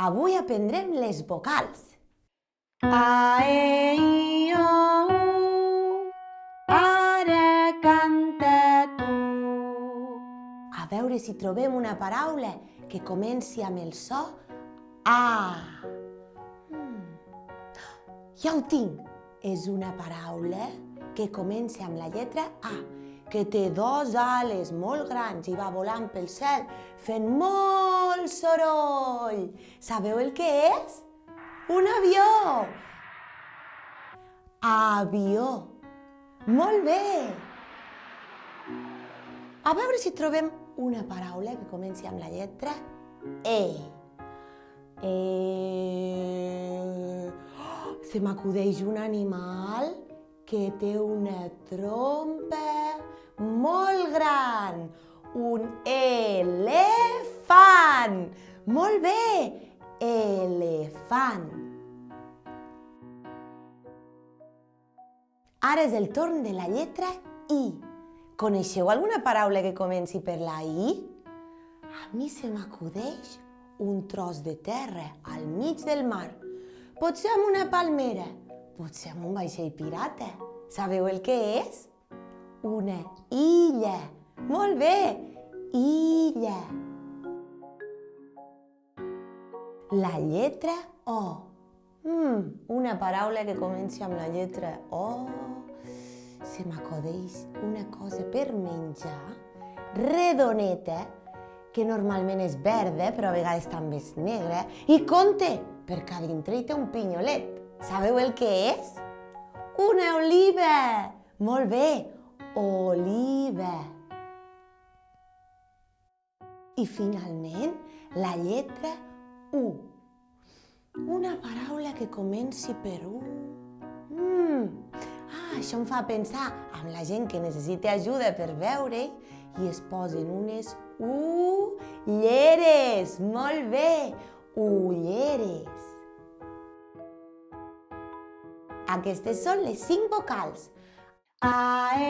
Avui aprendrem les vocals. A, E, I, O, U. Ara canta tu. A veure si trobem una paraula que comenci amb el so A. Ja ho tinc! És una paraula que comença amb la lletra A, que té dos ales molt grans i va volant pel cel fent molt soroll. Sabeu el que és? Un avió! Avió! Molt bé! A veure si trobem una paraula que comenci amb la lletra E. Se m'acudeix un animal que té una trompa molt gran. Un elefant! Molt bé! Elefant. Ara és el torn de la lletra I. Coneixeu alguna paraula que comenci per la I? A mi se m'acudeix un tros de terra al mig del mar. Potser amb una palmera, potser amb un vaixell pirata. Sabeu el que és? Una illa. Molt bé! Illa. La lletra O. Una paraula que comenci amb la lletra O. Se m'acudeix una cosa per menjar, redoneta, que normalment és verda, però a vegades també és negra, i compte, perquè a dintre hi té un pinyolet. Sabeu el que és? Una oliva! Molt bé, oliva. I finalment, la lletra U. Una paraula que comenci per U. Això em fa pensar en la gent que necessita ajuda per veure i es posen unes ulleres. Molt bé, ulleres. Aquestes són les 5 vocals. A, E,